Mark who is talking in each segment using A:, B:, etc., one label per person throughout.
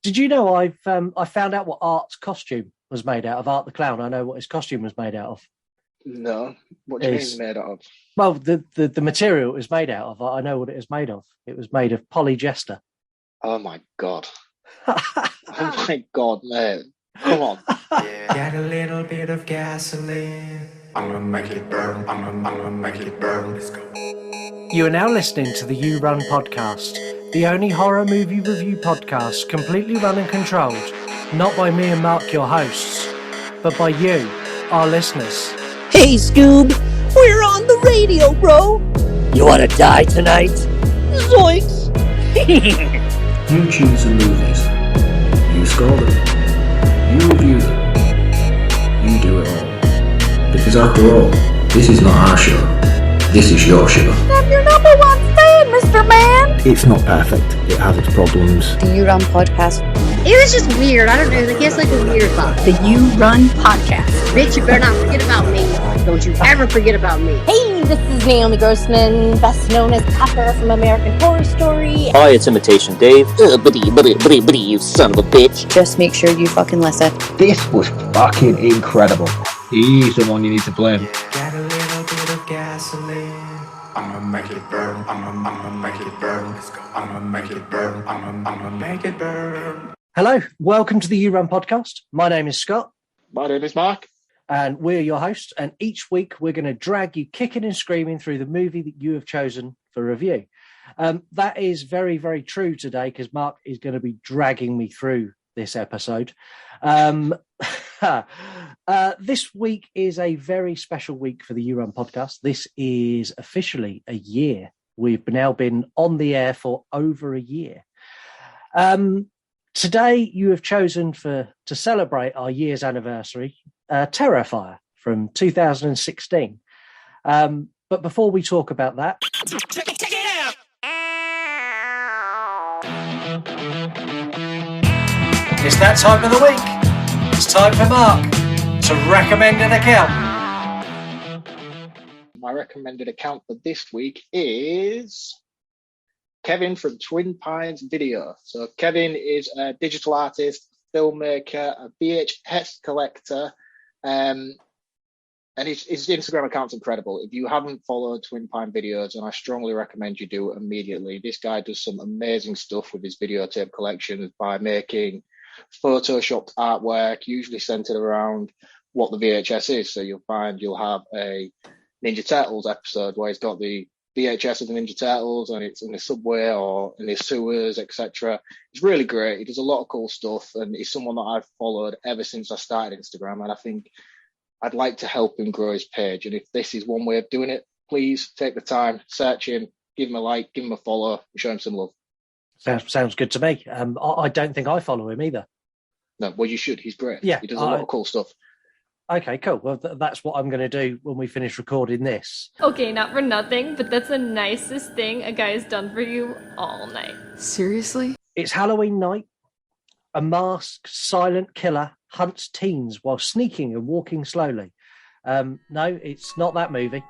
A: Did you know I found out what Art's costume was made out of? Art the Clown. I know what his costume was made out of.
B: No. What do you mean it's made out of?
A: Well, the material it was made out of, I know what it is made of. It was made of polyester.
B: Oh my God. Oh my God, mate. Come on.
C: Get a little bit of gasoline. I'm gonna make it burn. I'm gonna make it burn. Let's go.
A: You are now listening to the You Run podcast, the only horror movie review podcast completely run and controlled, not by me and Marc, your hosts, but by you, our listeners.
D: Hey Scoob, we're on the radio, bro. You wanna die tonight? Zoinks!
E: You choose the movies. You score them. You review them. You do it all. Because after all, this is not our show. This is your show.
F: I'm your number one fan, Mr. Man.
E: It's not perfect. It has its problems.
F: The You Run podcast.
G: It was just weird. I don't know. I guess like a weird vibe.
F: The You Run podcast.
G: Bitch, you better not forget about me. Don't you ever forget about me.
H: Hey, this is Naomi Grossman, best known as Pepper from American Horror Story.
I: Hi, it's Imitation Dave. Buddy, you son of a bitch.
F: Just make sure you fucking listen.
J: This was fucking incredible. He's the one you need to blame.
C: Get a little bit of gasoline. I'm gonna make it burn. I'm gonna make it burn. Let's go. I'm gonna make it burn. I'm gonna make it burn.
A: Hello, welcome to the You Run podcast. My name is Scott.
B: My name is Mark.
A: And we're your hosts. And each week we're going to drag you kicking and screaming through the movie that you have chosen for review. That is very, very true today because Mark is going to be dragging me through this episode. This week is a very special week for the You Run podcast. This is officially a year. We've now been on the air for over a year. Today you have chosen to celebrate our year's anniversary, Terrifier from 2016. But before we talk about that, check it out. It's that time of the week. It's time for Mark to recommend an account.
B: My recommended account for this week is Kevin from Twin Pines Video. So Kevin is a digital artist, filmmaker, a VHS collector, and his Instagram account's incredible. If you haven't followed Twin Pine Videos, and I strongly recommend you do it immediately. This guy does some amazing stuff with his videotape collections by making photoshopped artwork, usually centered around what the VHS is. So you'll have a Ninja Turtles episode where he's got the VHS of the Ninja Turtles and it's in the subway or in the sewers, etc. It's really great. He does a lot of cool stuff and he's someone that I've followed ever since I started Instagram, and I think I'd like to help him grow his page. And if this is one way of doing it, please take the time, search him, give him a like, give him a follow, and show him some love.
A: Sounds good to me. I don't think I follow him either.
B: No, well, you should. He's great.
A: Yeah,
B: he does a lot of cool stuff.
A: Okay, cool. Well, that's what I'm going to do when we finish recording this.
K: Okay, not for nothing, but that's the nicest thing a guy has done for you all night.
F: Seriously?
A: It's Halloween night. A masked, silent killer hunts teens while sneaking and walking slowly. No, it's not that movie.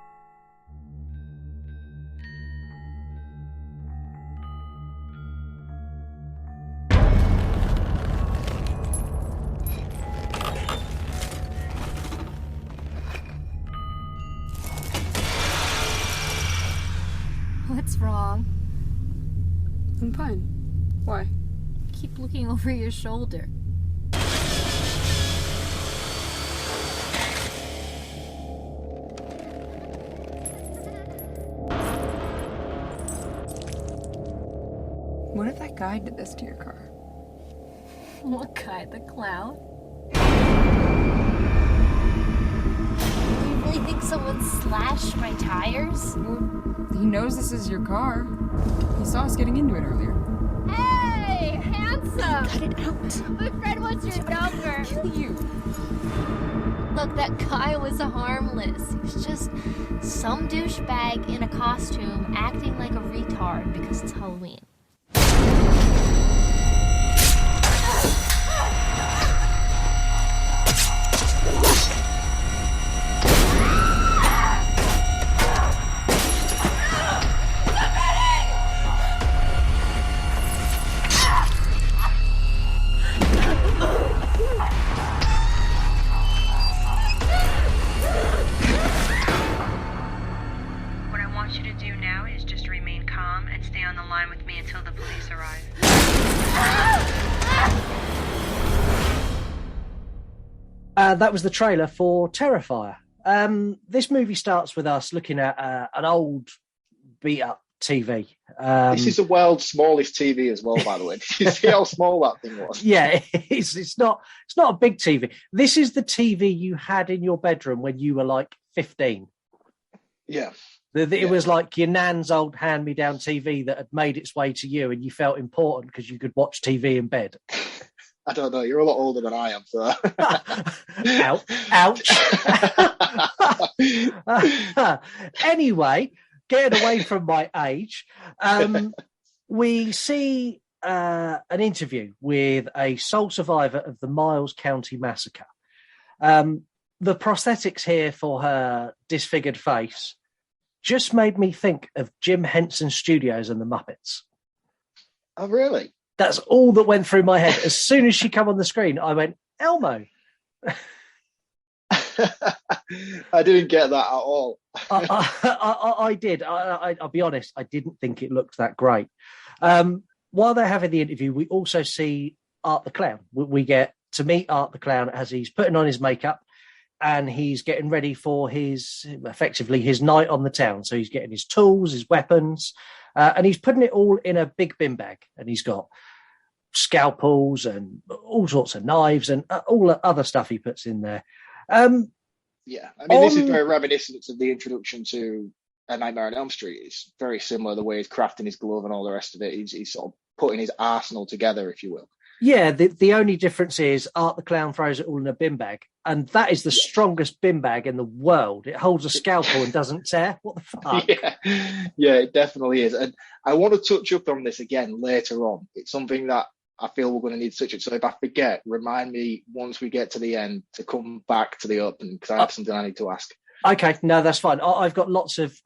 K: What's wrong?
F: I'm fine. Why?
K: Keep looking over your shoulder.
F: What if that guy did this to your car?
K: What guy? The clown?
H: You really think someone slashed my tires?
F: He knows this is your car. He saw us getting into it earlier.
K: Hey, handsome!
F: Cut it out.
K: My friend wants your number.
F: Kill you.
H: Look, that guy was harmless. He was just some douchebag in a costume acting like a retard because it's Halloween.
A: That was the trailer for Terrifier. This movie starts with us looking at an old beat-up TV.
B: This is the world's smallest TV as well, by the way. Did you see how small that thing was?
A: Yeah, it's not a big TV. This is the TV you had in your bedroom when you were like 15.
B: Yeah.
A: It was like your nan's old hand-me-down TV that had made its way to you, and you felt important because you could watch TV in bed.
B: I don't know. You're a lot older than I am, so.
A: Ouch. Anyway, getting away from my age, we see an interview with a sole survivor of the Miles County Massacre. The prosthetics here for her disfigured face just made me think of Jim Henson Studios and the Muppets.
B: Oh, really?
A: That's all that went through my head. As soon as she came on the screen, I went, Elmo.
B: I didn't get that at all.
A: I did. I'll be honest, I didn't think it looked that great. While they're having the interview, we also see Art the Clown. We get to meet Art the Clown as he's putting on his makeup and he's getting ready for his night on the town. So he's getting his tools, his weapons, and he's putting it all in a big bin bag. And he's got scalpels and all sorts of knives and all the other stuff he puts in there.
B: Yeah, I mean, this is very reminiscent of the introduction to A Nightmare on Elm Street. It's very similar, the way he's crafting his glove and all the rest of it. He's sort of putting his arsenal together, if you will.
A: Yeah, the only difference is Art the Clown throws it all in a bin bag, and that is the strongest bin bag in the world. It holds a scalpel and doesn't tear. What the fuck?
B: Yeah, it definitely is. And I want to touch up on this again later on. It's something that I feel we're going to need to touch it. So if I forget, remind me once we get to the end to come back to the open, because I have something I need to ask.
A: Okay, no, that's fine. I've got lots of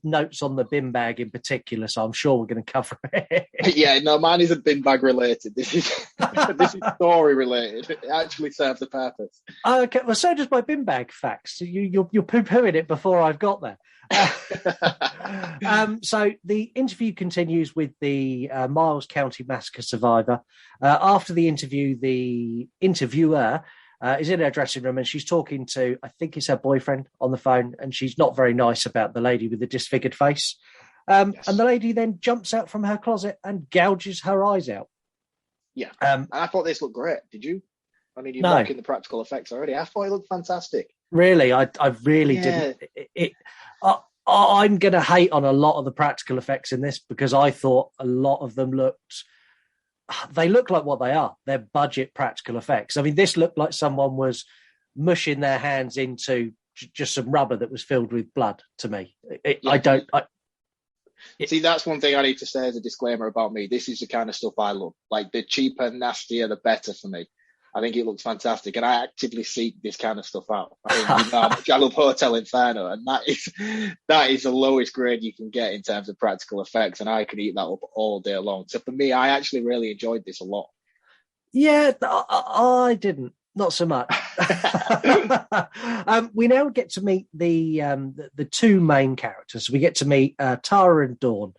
A: notes on the bin bag in particular, so I'm sure we're going to cover it.
B: Yeah, no, mine isn't bin bag related. This is story related. It actually serves a purpose.
A: Okay, well, so does my bin bag facts. You're poo-pooing it before I've got there. So the interview continues with the Miles County Massacre survivor. After the interview, the interviewer is in her dressing room and she's talking to, I think it's her boyfriend on the phone, and she's not very nice about the lady with the disfigured face. And the lady then jumps out from her closet and gouges her eyes out.
B: Yeah. And I thought this looked great. Did you? I mean, you're mocking the practical effects already. I thought it looked fantastic.
A: Really? I really didn't. I'm going to hate on a lot of the practical effects in this because I thought a lot of them look like what they are. They're budget practical effects. I mean, this looked like someone was mushing their hands into just some rubber that was filled with blood to me.
B: See, that's one thing I need to say as a disclaimer about me. This is the kind of stuff I love. Like, the cheaper, nastier, the better for me. I think it looks fantastic, and I actively seek this kind of stuff out. I mean, you know how much I love Hotel Inferno, and that is the lowest grade you can get in terms of practical effects, and I could eat that up all day long. So for me, I actually really enjoyed this a lot.
A: Yeah, I didn't. Not so much. We now get to meet the two main characters. We get to meet Tara and Dawn,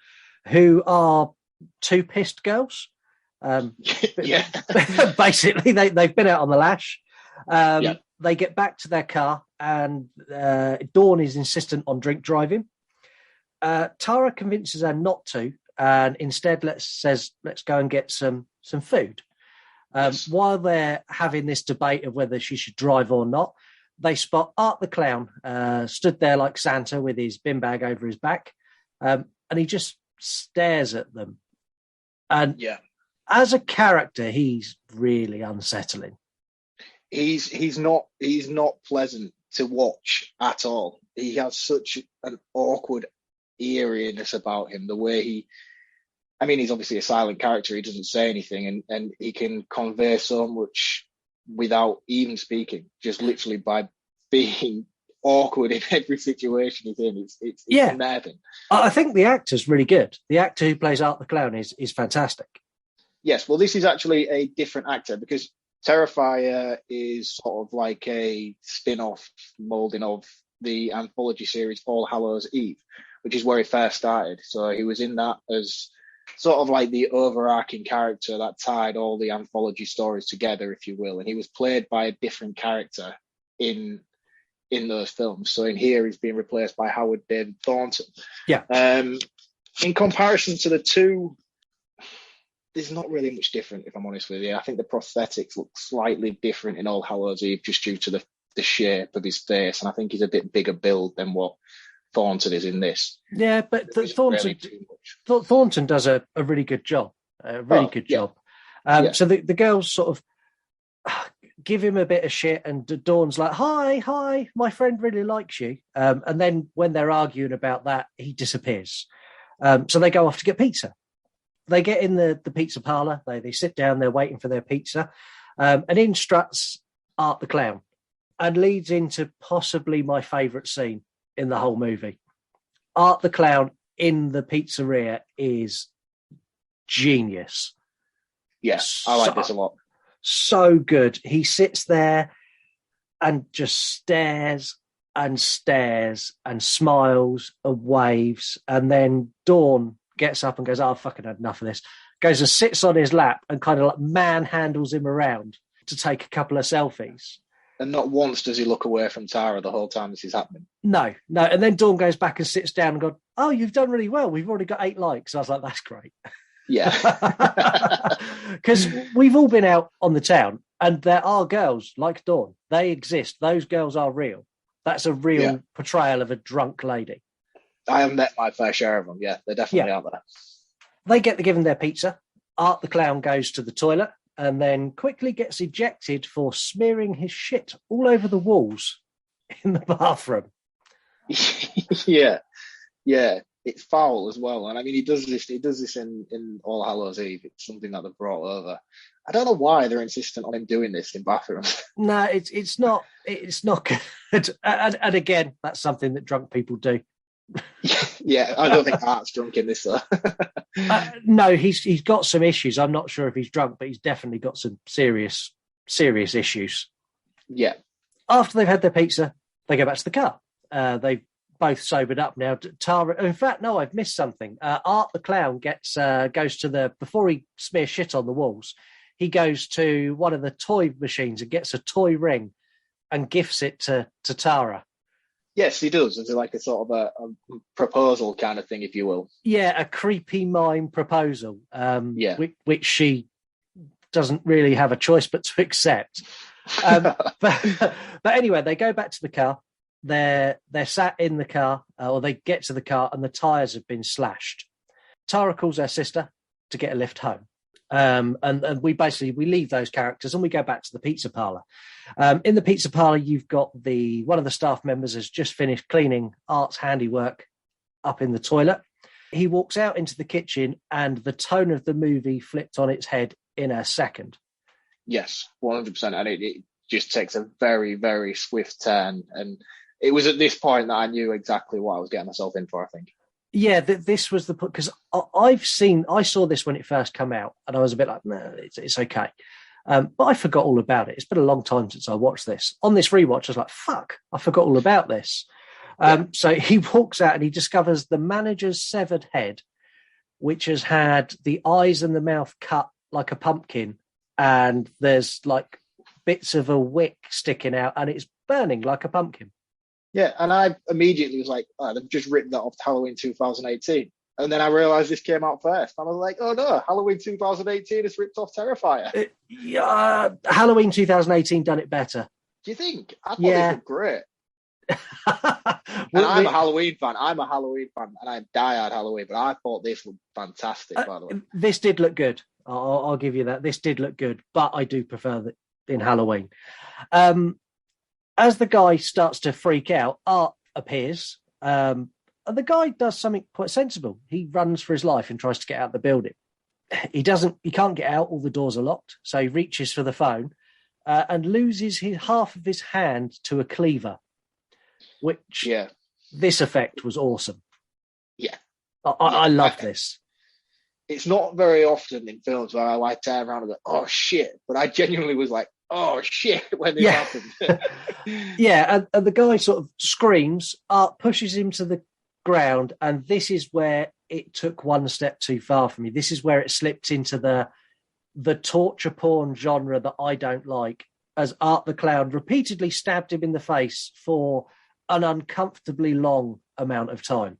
A: who are two pissed girls. Basically, they've been out on the lash. They get back to their car, and Dawn is insistent on drink driving. Tara convinces her not to, and instead says, let's go and get some food. While they're having this debate of whether she should drive or not, they spot Art the Clown stood there like Santa with his bin bag over his back, and he just stares at them. And as a character, he's really unsettling.
B: He's not pleasant to watch at all. He has such an awkward eeriness about him. The way he's obviously a silent character. He doesn't say anything, and he can convey so much without even speaking, just literally by being awkward in every situation he's in. It's unnerving.
A: I think the actor's really good. The actor who plays Art the Clown is fantastic.
B: Yes, well, this is actually a different actor because Terrifier is sort of like a spin-off moulding of the anthology series All Hallows Eve, which is where he first started. So he was in that as sort of like the overarching character that tied all the anthology stories together, if you will. And he was played by a different character in those films. So in here, he's being replaced by Howard David Thornton.
A: Yeah.
B: In comparison to the two, there's not really much different, if I'm honest with you. I think the prosthetics look slightly different in All Hallows Eve just due to the shape of his face, and I think he's a bit bigger build than what Thornton is in this.
A: Yeah, but Thornton does a really good job. Job. So the girls sort of give him a bit of shit, and Dawn's like, hi, my friend really likes you. And then when they're arguing about that, he disappears. So they go off to get pizza. They get in the pizza parlor. They sit down, they're waiting for their pizza. And in struts Art the Clown, and leads into possibly my favourite scene in the whole movie. Art the Clown in the pizzeria is genius.
B: Yes, I like this a lot.
A: So good. He sits there and just stares and smiles and waves. And then Dawn gets up and goes, I've fucking had enough of this. Goes and sits on his lap and kind of like manhandles him around to take a couple of selfies.
B: And not once does he look away from Tara the whole time this is happening.
A: No. And then Dawn goes back and sits down and goes, oh, you've done really well. We've already got 8 likes. I was like, that's great.
B: Yeah.
A: Because we've all been out on the town and there are girls like Dawn. They exist. Those girls are real. That's a real portrayal of a drunk lady.
B: I have met my fair share of them. Yeah, they're definitely out there.
A: They get given their pizza. Art the Clown goes to the toilet and then quickly gets ejected for smearing his shit all over the walls in the bathroom.
B: Yeah. It's foul as well. And I mean, he does this in All Hallows Eve. It's something that they've brought over. I don't know why they're insistent on him doing this in bathrooms.
A: No, it's not good. And again, that's something that drunk people do.
B: Yeah, I don't think Art's drunk in this though.
A: No, he's got some issues. I'm not sure if he's drunk, but he's definitely got some serious issues.
B: Yeah.
A: After they've had their pizza, they go back to the car. They've both sobered up now. Tara, in fact, no, I've missed something. Art the Clown goes to before he smears shit on the walls, he goes to one of the toy machines and gets a toy ring and gifts it to Tara.
B: Yes, he does. It's like a sort of a proposal kind of thing, if you will.
A: Yeah, a creepy mime proposal. Which she doesn't really have a choice but to accept. But anyway, they go back to the car. They're sat in the car, or they get to the car, and the tyres have been slashed. Tara calls her sister to get a lift home. And we leave those characters and we go back to the pizza parlor. In the pizza parlor, you've got one of the staff members has just finished cleaning Art's handiwork up in the toilet. He walks out into the kitchen and the tone of the movie flipped on its head in a second.
B: Yes, 100%. And it just takes a very, very swift turn. And it was at this point that I knew exactly what I was getting myself in for, I think.
A: Yeah, this was because I saw this when it first came out, and I was a bit like, no, it's okay. But I forgot all about it. It's been a long time since I watched this. On this rewatch, I was like, fuck, I forgot all about this. So he walks out and he discovers the manager's severed head, which has had the eyes and the mouth cut like a pumpkin, and there's like bits of a wick sticking out, and it's burning like a pumpkin.
B: Yeah, and I immediately was like, oh, they've just written that off to Halloween 2018. And then I realised this came out first. And I was like, oh no, Halloween 2018 has ripped off Terrifier.
A: Halloween 2018 done it better.
B: Do you think? I thought it looked great. And I'm a Halloween fan. And I'm diehard Halloween, but I thought this looked fantastic, by the way.
A: This did look good. I'll give you that. This did look good, but I do prefer that in Halloween. As the guy starts to freak out, Art appears, and the guy does something quite sensible. He runs for his life and tries to get out of the building. He can't get out, all the doors are locked, so he reaches for the phone and loses half of his hand to a cleaver, which this effect was awesome.
B: Yeah.
A: I love this.
B: It's not very often in films where I like turn around and go, oh shit, but I genuinely was like, oh shit, when this happened.
A: And the guy sort of screams. Art pushes him to the ground, and this is where it took one step too far for me. This is where it slipped into the torture porn genre that I don't like, as Art the Clown repeatedly stabbed him in the face for an uncomfortably long amount of time.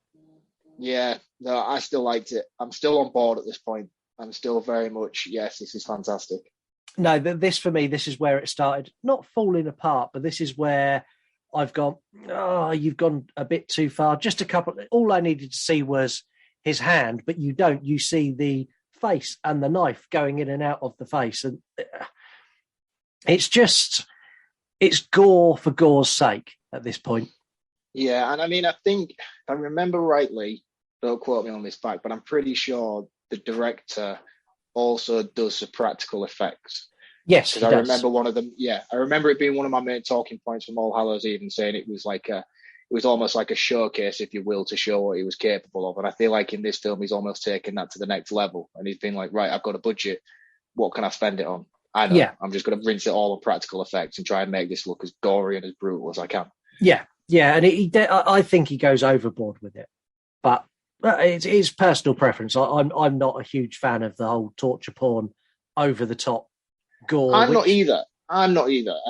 B: Yeah, no, I still liked it. I'm still on board at this point. I'm still very much, yes, this is fantastic.
A: No, this for me, this is where it started, not falling apart, but this is where I've gone, oh, you've gone a bit too far. Just a couple, all I needed to see was his hand, but you don't. You see the face and the knife going in and out of the face. And it's gore for gore's sake at this point.
B: Yeah, and I mean, I think, if I remember rightly, don't quote me on this fact, but I'm pretty sure the director also does the practical effects.
A: Yes,
B: because I remember one of them. Yeah, I remember it being one of my main talking points from All Hallows Eve, and saying it was almost like a showcase, if you will, to show what he was capable of. And I feel like in this film, he's almost taken that to the next level, and he's been like, right, I've got a budget. What can I spend it on? I know. Yeah. I'm just going to rinse it all on practical effects and try and make this look as gory and as brutal as I can.
A: Yeah, and I think he goes overboard with it, but it's personal preference. I'm not a huge fan of the whole torture porn, over the top gore.
B: I'm not either. And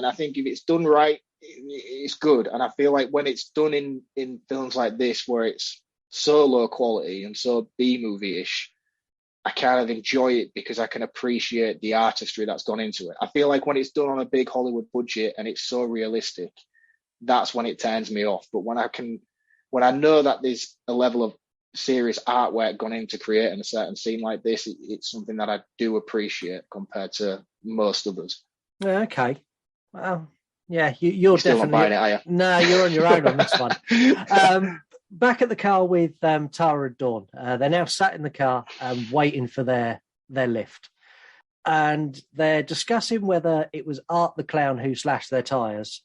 B: I think if it's done right, it's good. And I feel like when it's done in films like this, where it's so low quality and so B-movie-ish, I kind of enjoy it because I can appreciate the artistry that's gone into it. I feel like when it's done on a big Hollywood budget and it's so realistic, that's when it turns me off. But when I know that there's a level of serious artwork gone into creating a certain scene like this, it's something that I do appreciate compared to most others.
A: Okay. Well, yeah, you're
B: still
A: definitely...
B: not buying it, are you?
A: No, you're on your own on this one. Back at the car with Tara and Dawn. They're now sat in the car waiting for their lift. And they're discussing whether it was Art the Clown who slashed their tyres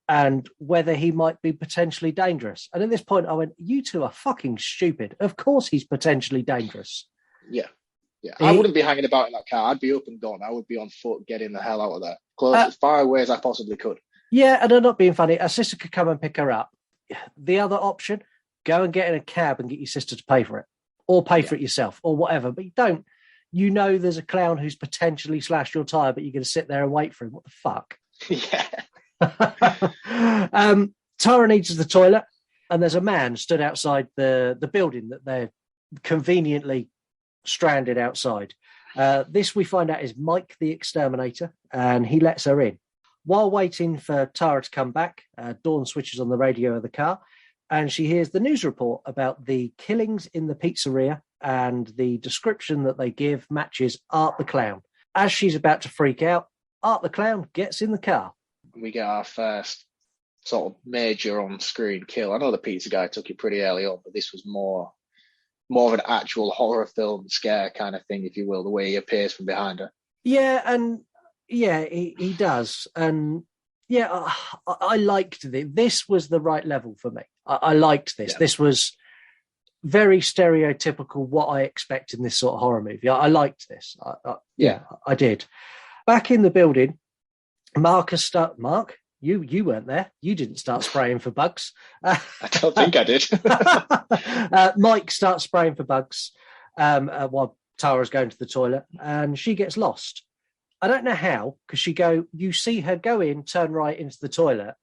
A: and whether he might be potentially dangerous. And at this point, I went, you two are fucking stupid. Of course he's potentially dangerous.
B: Yeah. I wouldn't be hanging about in that car. I'd be up and gone. I would be on foot getting the hell out of there. As far away as I possibly could.
A: Yeah, and I'm not being funny. A sister could come and pick her up. The other option, go and get in a cab and get your sister to pay for it. Or pay for it yourself, or whatever. But you don't. You know there's a clown who's potentially slashed your tyre, but you're going to sit there and wait for him. What the fuck?
B: Yeah.
A: Tara needs the toilet, and there's a man stood outside the building that they're conveniently stranded outside. This we find out is Mike the Exterminator, and he lets her in. While waiting for Tara to come back, Dawn switches on the radio of the car, and she hears the news report about the killings in the pizzeria, and the description that they give matches Art the Clown. As she's about to freak out, Art the Clown gets in the car.
B: We get our first sort of major on-screen kill. I know the pizza guy took it pretty early on, but this was more of an actual horror film scare kind of thing, if you will, the way he appears from behind her.
A: Yeah, and yeah, he does. And yeah, I liked it. This was the right level for me. I liked this. Yeah. This was very stereotypical what I expect in this sort of horror movie. I liked this. I did. Back in the building, Mark, you weren't there. You didn't start spraying for bugs.
B: I don't think I did.
A: Mike starts spraying for bugs while Tara's going to the toilet, and she gets lost. I don't know how, because you see her go in, turn right into the toilet,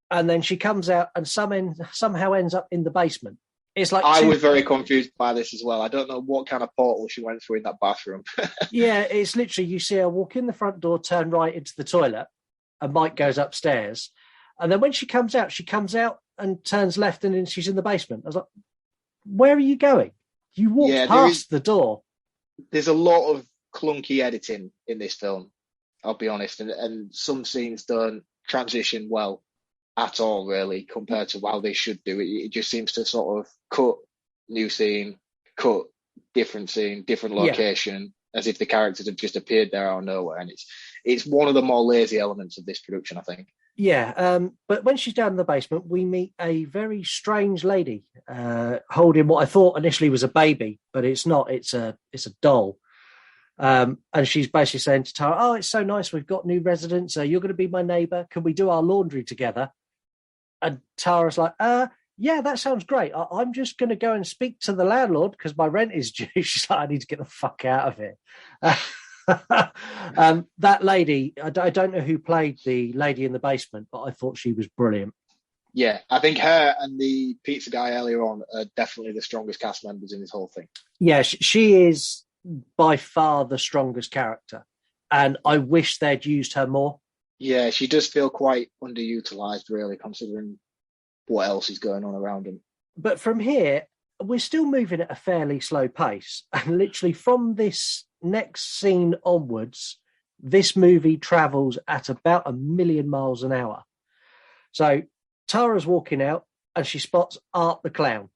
A: and then she comes out and somehow ends up in the basement. It's like
B: I was very confused by this as well. I don't know what kind of portal she went through in that bathroom.
A: Yeah, it's literally, you see her walk in the front door, turn right into the toilet, and Mike goes upstairs. And then when she comes out and turns left, and then she's in the basement. I was like, where are you going? You walked past the door.
B: There's a lot of clunky editing in this film, I'll be honest. And some scenes don't transition well at all, really, compared to how they should do it. It just seems to sort of cut new scene, cut different scene, different location, as if the characters have just appeared there out of nowhere. And it's one of the more lazy elements of this production, I think.
A: Yeah, but when she's down in the basement, we meet a very strange lady holding what I thought initially was a baby, but it's not. It's a doll. And she's basically saying to Tara, "Oh, it's so nice. We've got new residents. You're going to be my neighbour. Can we do our laundry together?" And Tara's like, yeah, that sounds great. I'm just going to go and speak to the landlord because my rent is due. She's like, I need to get the fuck out of here. That lady, I don't know who played the lady in the basement, but I thought she was brilliant.
B: Yeah, I think her and the pizza guy earlier on are definitely the strongest cast members in this whole thing.
A: Yeah, she is by far the strongest character, and I wish they'd used her more.
B: Yeah, she does feel quite underutilized, really, considering what else is going on around him.
A: But from here, we're still moving at a fairly slow pace, and literally from this next scene onwards, this movie travels at about 1,000,000 miles an hour. So Tara's walking out and she spots Art the clown.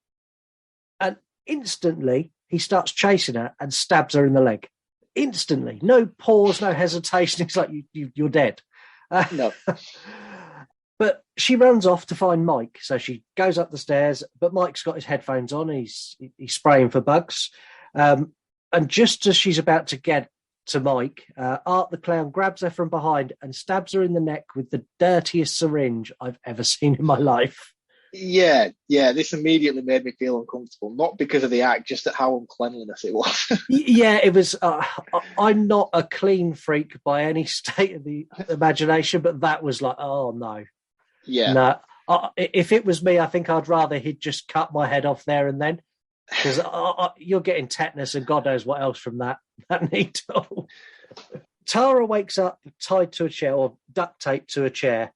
A: And instantly he starts chasing her and stabs her in the leg. Instantly. No pause, no hesitation. It's like, you're dead.
B: No.
A: But she runs off to find Mike. So she goes up the stairs, but Mike's got his headphones on. He's spraying for bugs. And just as she's about to get to Mike, Art the clown grabs her from behind and stabs her in the neck with the dirtiest syringe I've ever seen in my life.
B: Yeah, this immediately made me feel uncomfortable, not because of the act, just at how uncleanliness it was.
A: Yeah, it was. I'm not a clean freak by any state of the imagination, but that was like, oh no.
B: Yeah.
A: No, if it was me, I think I'd rather he'd just cut my head off there and then, because you're getting tetanus and God knows what else from that needle. Tara wakes up tied to a chair or duct taped to a chair,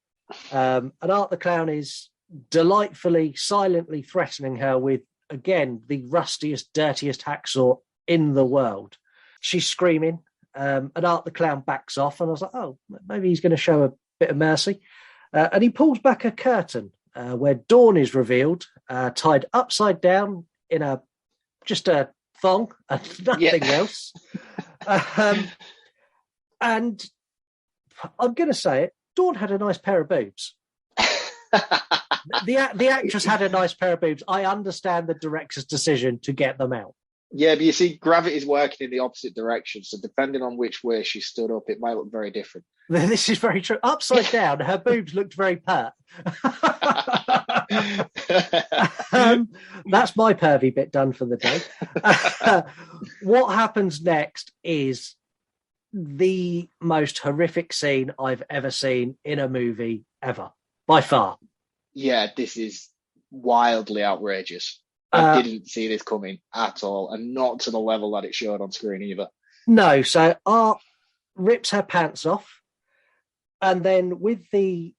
A: and Art the clown is delightfully, silently threatening her with, again, the rustiest, dirtiest hacksaw in the world. She's screaming, and Art the clown backs off, and I was like, oh, maybe he's going to show a bit of mercy. And he pulls back a curtain where Dawn is revealed, tied upside down in just a thong and nothing else. And I'm going to say it, Dawn had a nice pair of boobs. The actress had a nice pair of boobs. I understand the director's decision to get them out.
B: Yeah, but you see, gravity's working in the opposite direction, so depending on which way she stood up, it might look very different.
A: This is very true. Upside down, her boobs looked very pert. That's my pervy bit done for the day. What happens next is the most horrific scene I've ever seen in a movie ever, by far.
B: Yeah, this is wildly outrageous. I didn't see this coming at all, and not to the level that it showed on screen either.
A: No, so Art rips her pants off, and then with the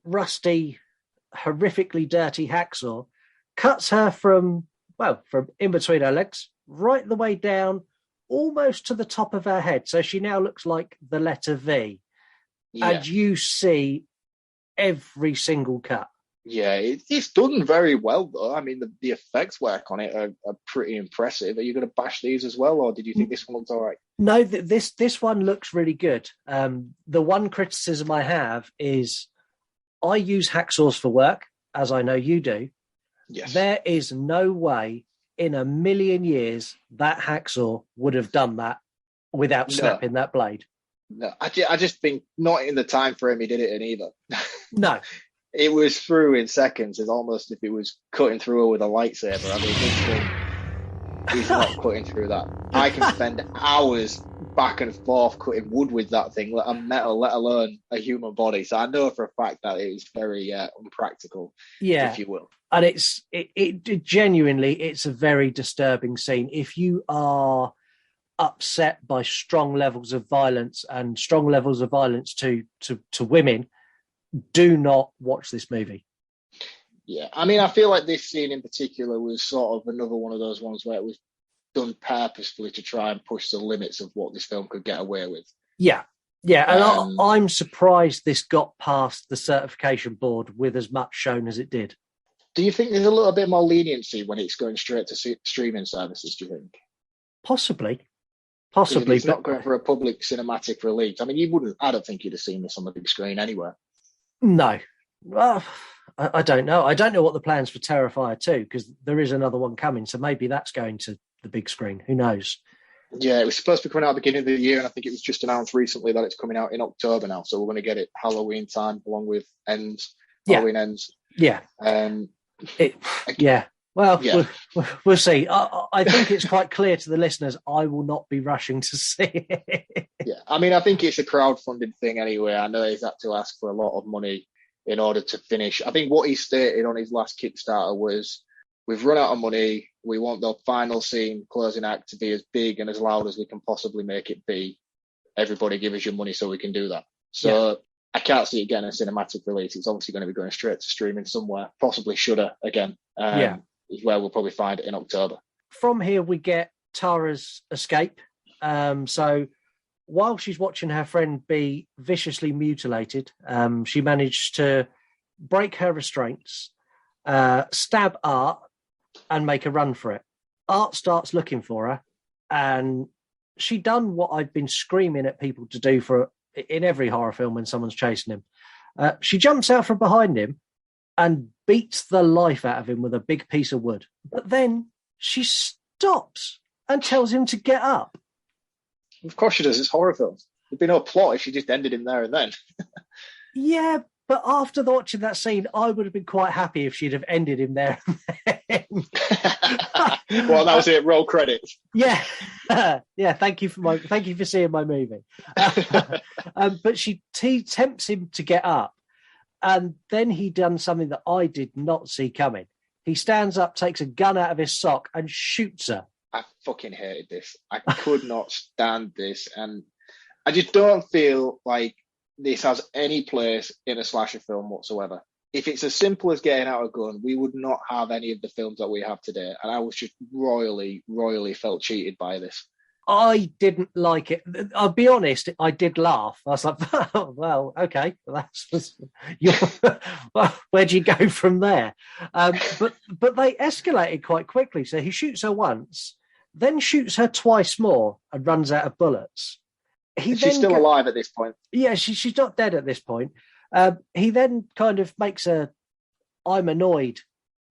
A: rusty, horrifically dirty hacksaw, cuts her from in between her legs, right the way down, almost to the top of her head. So she now looks like the letter V. Yeah. And you see every single cut.
B: Yeah, it's done very well, though. I mean, the effects work on it are pretty impressive. Are you going to bash these as well, or did you think this one looks all right?
A: No, this one looks really good. The one criticism I have is I use hacksaws for work, as I know you do.
B: Yes.
A: There is no way in 1,000,000 years that hacksaw would have done that without snapping that blade.
B: No, I just think not in the time frame he did it in either.
A: No.
B: It was through in seconds. It's almost if it was cutting through her with a lightsaber. I mean, this thing is not cutting through that. I can spend hours back and forth cutting wood with that thing, a metal, let alone a human body. So I know for a fact that it was very unpractical, if you will.
A: And it genuinely, it's a very disturbing scene. If you are upset by strong levels of violence and strong levels of violence to women, do not watch this movie.
B: Yeah, I mean, I feel like this scene in particular was sort of another one of those ones where it was done purposefully to try and push the limits of what this film could get away with.
A: Yeah, and I'm surprised this got past the certification board with as much shown as it did.
B: Do you think there's a little bit more leniency when it's going straight to streaming services, do you think?
A: Possibly.
B: It's not going for a public cinematic release. I mean, I don't think you'd have seen this on the big screen anywhere.
A: No. Well, I don't know. I don't know what the plans for Terrifier 2, because there is another one coming, so maybe that's going to the big screen. Who knows?
B: Yeah, it was supposed to be coming out at the beginning of the year, and I think it was just announced recently that it's coming out in October now, so we're going to get it Halloween time along with Halloween Ends.
A: Yeah. Yeah. Well,
B: Yeah.
A: we'll see. I think it's quite clear to the listeners I will not be rushing to see it.
B: Yeah, I mean, I think it's a crowdfunding thing anyway. I know he's had to ask for a lot of money in order to finish. I think what he stated on his last Kickstarter was, we've run out of money. We want the final scene, closing act, to be as big and as loud as we can possibly make it be. Everybody give us your money so we can do that. So I can't see it getting a cinematic release. It's obviously going to be going straight to streaming somewhere, possibly Shudder again. Is where we'll probably find it in October.
A: From here, we get Tara's escape. So while she's watching her friend be viciously mutilated, she managed to break her restraints, stab Art, and make a run for it. Art starts looking for her, and she done what I've been screaming at people to do in every horror film when someone's chasing him. She jumps out from behind him and beats the life out of him with a big piece of wood. But then she stops and tells him to get up.
B: Of course she does. It's horror films. There'd be no plot if she just ended him there and then.
A: Yeah, but after watching that scene, I would have been quite happy if she'd have ended him there.
B: Well, that was it. Roll credits.
A: Yeah, yeah. Thank you for seeing my movie. But she tempts him to get up, and then he done something that I did not see coming. He stands up, takes a gun out of his sock, and shoots her.
B: I fucking hated this. I could not stand this, and I just don't feel like this has any place in a slasher film whatsoever. If it's as simple as getting out a gun, we would not have any of the films that we have today. And I was just royally felt cheated by this.
A: I didn't like it. I'll be honest, I did laugh. I was like, oh, well, okay. Well, well, where'd you go from there? But they escalated quite quickly. So he shoots her once, then shoots her twice more and runs out of bullets.
B: She's still alive at this point.
A: Yeah, she's not dead at this point. He then kind of makes I'm annoyed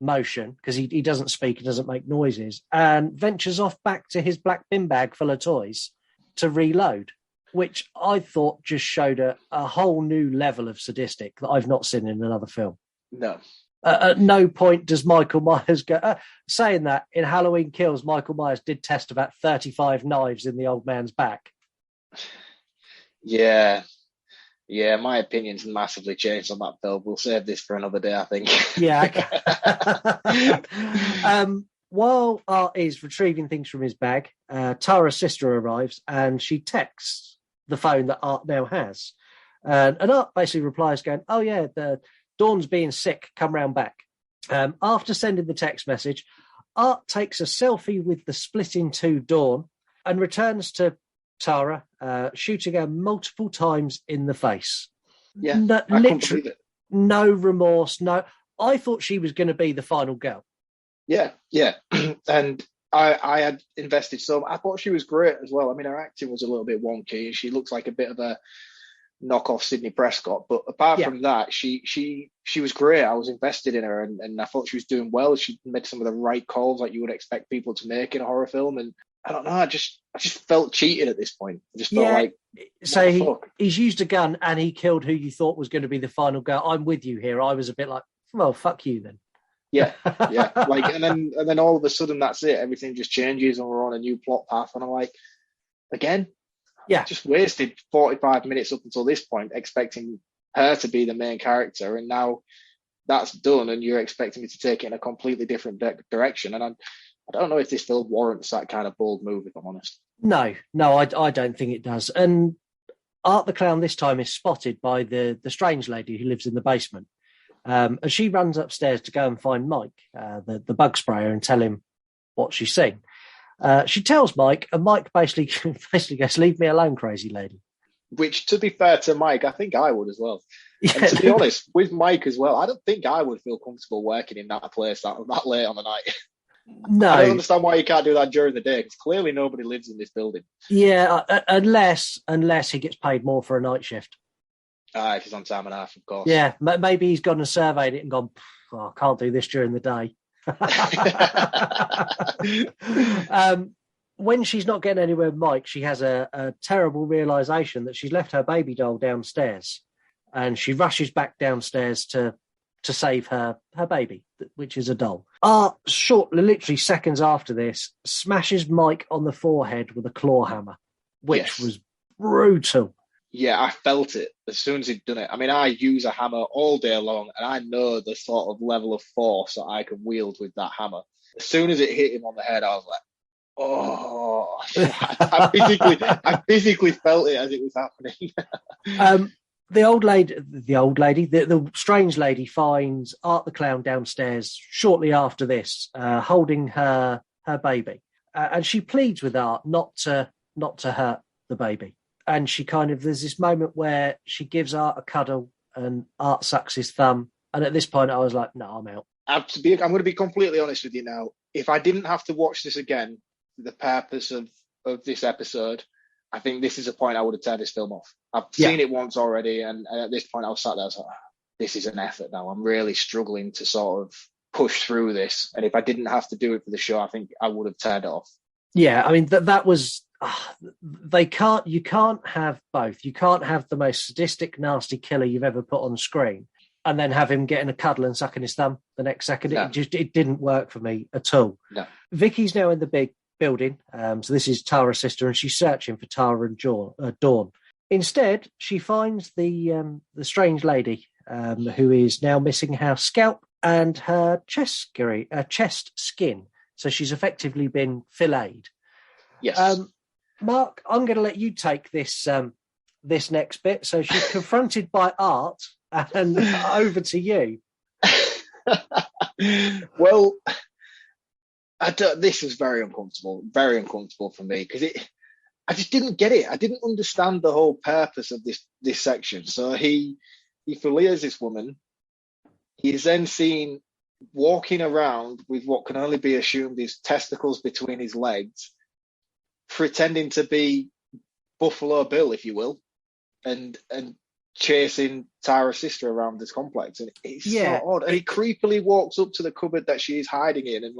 A: motion, because he doesn't speak, he doesn't make noises, and ventures off back to his black bin bag full of toys to reload, which I thought just showed a whole new level of sadistic that I've not seen in another film.
B: No.
A: At no point does Michael Myers go... saying that, in Halloween Kills, Michael Myers did test about 35 knives in the old man's back.
B: Yeah, my opinion's massively changed on that film. We'll save this for another day, I think.
A: Yeah. While Art is retrieving things from his bag, Tara's sister arrives and she texts the phone that Art now has. And Art basically replies going, oh yeah, Dawn's being sick, come round back. After sending the text message, Art takes a selfie with the split in two Dawn and returns to Tara, shooting her multiple times in the face.
B: Yeah,
A: literally, no remorse. No, I thought she was going to be the final girl.
B: Yeah, and I had invested some. I thought she was great as well. I mean, her acting was a little bit wonky. She looks like a bit of a knockoff Sidney Prescott, but apart from that, she was great. I was invested in her, and I thought she was doing well. She made some of the right calls like you would expect people to make in a horror film, and I don't know. I just felt cheated at this point. I just felt like,
A: so he's used a gun and he killed who you thought was going to be the final girl. I'm with you here. I was a bit like, well, fuck you then.
B: Yeah. Like, and then all of a sudden, that's it. Everything just changes, and we're on a new plot path. And I'm like, again, just wasted 45 minutes up until this point, expecting her to be the main character, and now that's done, and you're expecting me to take it in a completely different direction. And I don't know if this film warrants that kind of bold move, if I'm honest. No,
A: I don't think it does. And Art the Clown this time is spotted by the strange lady who lives in the basement. As she runs upstairs to go and find Mike, the bug sprayer, and tell him what she's seen. She tells Mike, and Mike basically goes, leave me alone, crazy lady.
B: Which, to be fair to Mike, I think I would as well. Yeah. And to be honest, with Mike as well, I don't think I would feel comfortable working in that place that late on the night.
A: No.
B: I don't understand why you can't do that during the day, because clearly nobody lives in this building.
A: Yeah, unless he gets paid more for a night shift.
B: If he's on time and a half, of course.
A: Yeah, maybe he's gone and surveyed it and gone, I can't do this during the day. When she's not getting anywhere with Mike, she has a terrible realisation that she's left her baby doll downstairs, and she rushes back downstairs to to save her baby, which is a doll. Art, literally seconds after this, smashes Mike on the forehead with a claw hammer, which was brutal.
B: Yeah, I felt it as soon as he'd done it. I mean, I use a hammer all day long, and I know the sort of level of force that I can wield with that hammer. As soon as it hit him on the head, I was like, oh, I physically felt it as it was happening. The strange lady finds Art the Clown downstairs shortly after this, holding her baby, and she pleads with Art not to hurt the baby. And she there's this moment where she gives Art a cuddle, and Art sucks his thumb. And at this point, I was like, no, I'm out. I'm going to be completely honest with you now. If I didn't have to watch this again, the purpose of this episode, I think this is a point I would have turned this film off. I've seen it once already, and at this point I was sat there, I was like, this is an effort now. I'm really struggling to sort of push through this. And if I didn't have to do it for the show, I think I would have turned it off.
A: Yeah, I mean, that was... you can't have both. You can't have the most sadistic, nasty killer you've ever put on screen and then have him getting a cuddle and sucking his thumb the next second. No. It didn't work for me at all.
B: No.
A: Vicky's now in the big building. So this is Tara's sister, and she's searching for Tara and Dawn. Instead, she finds the strange lady who is now missing her scalp and her chest skin. So she's effectively been filleted.
B: Yes.
A: Mark, I'm going to let you take this this next bit. So she's confronted by Art, and over to you.
B: Well, this is very uncomfortable for me, because I just didn't get it. I didn't understand the whole purpose of this section. So he filletes this woman. He is then seen walking around with what can only be assumed is testicles between his legs, pretending to be Buffalo Bill, if you will, and chasing Tara's sister around this complex. And it's so odd. And he creepily walks up to the cupboard that she's hiding in, and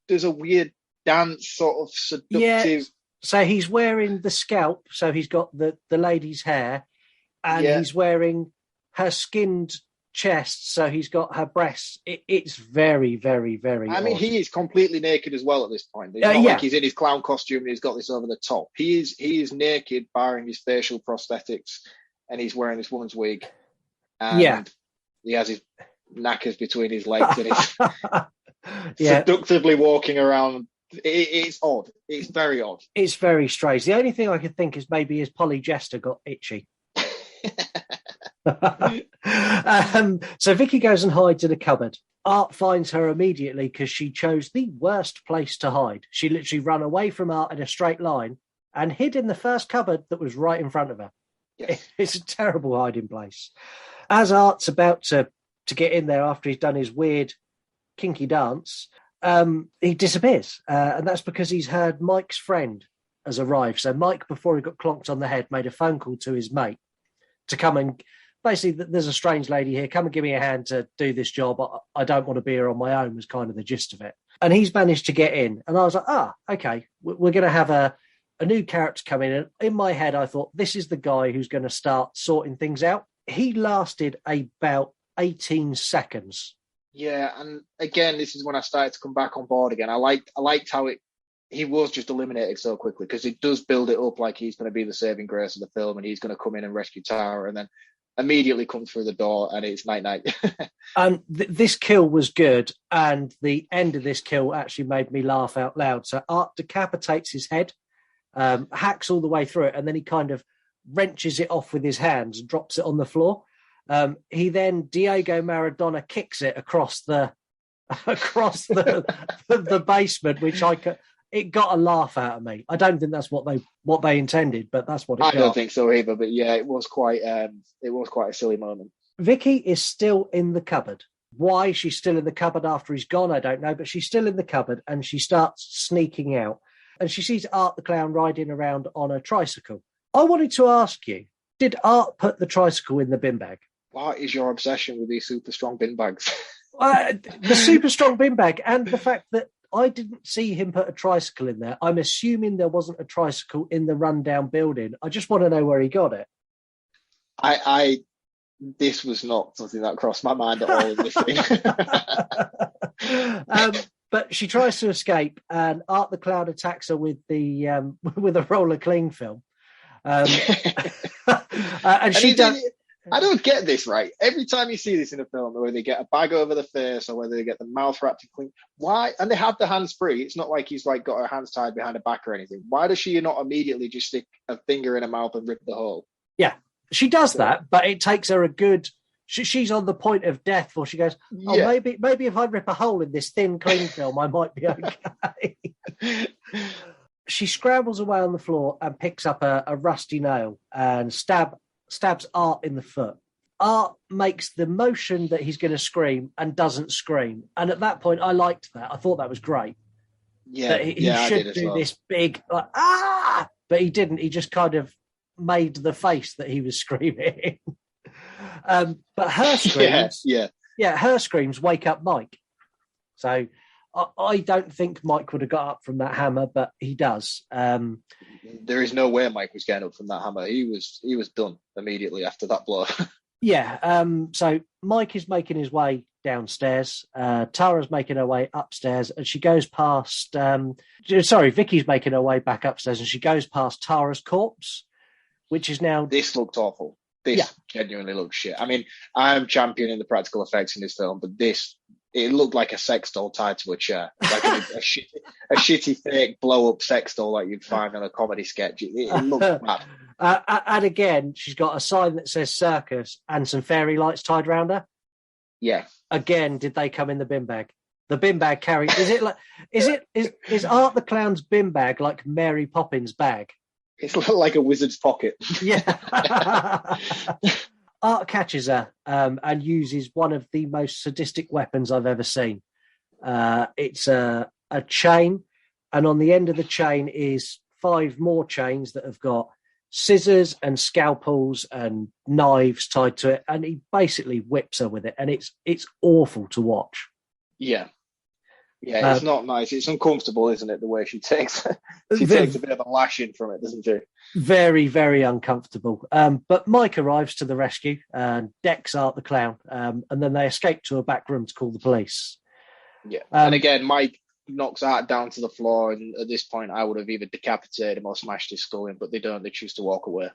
B: there's a weird dance, sort of seductive.
A: Yeah. So he's wearing the scalp, so he's got the lady's hair, and he's wearing her skinned chest, so he's got her breasts. It's very, very, very
B: I mean,
A: odd.
B: he is completely naked as well at this point. It's not like he's in his clown costume and he's got this over the top. He is naked, barring his facial prosthetics, and he's wearing this woman's wig. And he has his knackers between his legs, and he's seductively walking around. It's odd. It's very odd.
A: It's very strange. The only thing I could think is maybe his polyester got itchy. So Vicky goes and hides in a cupboard. Art finds her immediately because she chose the worst place to hide. She literally ran away from Art in a straight line and hid in the first cupboard that was right in front of her. Yes. It's a terrible hiding place. As Art's about to get in there after he's done his weird kinky dance, he disappears. And that's because he's heard Mike's friend has arrived. So Mike, before he got clonked on the head, made a phone call to his mate to come and basically, there's a strange lady here, come and give me a hand to do this job. I don't want to be here on my own, was kind of the gist of it. And he's managed to get in. And I was like, okay, we're going to have a new character come in. And in my head, I thought, this is the guy who's going to start sorting things out. He lasted about 18 seconds.
B: Yeah, and again, this is when I started to come back on board again. I liked how he was just eliminated so quickly, because it does build it up like he's going to be the saving grace of the film, and he's going to come in and rescue Tara, and then immediately come through the door, and it's night.
A: And this kill was good, and the end of this kill actually made me laugh out loud. So Art decapitates his head, hacks all the way through it, and then he kind of wrenches it off with his hands and drops it on the floor. He then Diego Maradona kicks it across the the basement, which it got a laugh out of me. I don't think that's what they intended, but that's what it got.
B: I don't think so either, but yeah, it was quite a silly moment.
A: Vicky is still in the cupboard. Why she's still in the cupboard after he's gone, I don't know, but she's still in the cupboard, and she starts sneaking out, and she sees Art the Clown riding around on a tricycle. I wanted to ask you, did Art put the tricycle in the bin bag?
B: What is your obsession with these super strong bin bags?
A: The super strong bin bag, and the fact that I didn't see him put a tricycle in there. I'm assuming there wasn't a tricycle in the rundown building. I just want to know where he got it.
B: I this was not something that crossed my mind at all in this scene.
A: But she tries to escape, and Art the Clown attacks her with the with a roll of cling film. And she does.
B: I don't get this, right. Every time you see this in a film, whether they get a bag over the face or whether they get the mouth wrapped in cling, why? And they have the hands free. It's not like he's like got her hands tied behind her back or anything. Why does she not immediately just stick a finger in her mouth and rip the hole?
A: Yeah, she does that, but it takes her a good. She's on the point of death, before she goes, "Oh, yeah. maybe if I rip a hole in this thin cling film, I might be okay." She scrambles away on the floor and picks up a rusty nail and stabs Art in the foot. Art makes the motion that he's going to scream and doesn't scream. And at that point, I liked that. I thought that was great.
B: Yeah,
A: that he should do this big, like, ah! But he didn't. He just kind of made the face that he was screaming. But her screams, her screams wake up Mike. So I don't think Mike would have got up from that hammer, but he does.
B: There is no way Mike was getting up from that hammer. He was done immediately after that blow.
A: So Mike is making his way downstairs. Tara's making her way upstairs, and she goes past. Vicky's making her way back upstairs, and she goes past Tara's corpse, which is now.
B: This looked awful. This genuinely looks shit. I mean, I'm championing the practical effects in this film, but it looked like a sex doll tied to a chair, like a shitty fake blow up sex doll like you'd find in a comedy sketch. It looked bad.
A: And again, she's got a sign that says circus and some fairy lights tied around her.
B: Yeah.
A: Again, did they come in the bin bag? The bin bag carry is Art the Clown's bin bag like Mary Poppins' bag?
B: It's like a wizard's pocket.
A: Yeah. Art catches her and uses one of the most sadistic weapons I've ever seen. It's a chain, and on the end of the chain is 5 more chains that have got scissors and scalpels and knives tied to it, and he basically whips her with it, and it's awful to watch.
B: Yeah. Yeah, it's not nice. It's uncomfortable, isn't it, the way she takes she takes a bit of a lashing from it, doesn't she? Very,
A: very uncomfortable. But Mike arrives to the rescue and decks Art the Clown, and then they escape to a back room to call the police.
B: Yeah, and again, Mike knocks Art down to the floor, and at this point I would have either decapitated him or smashed his skull in, but they don't. They choose to walk away.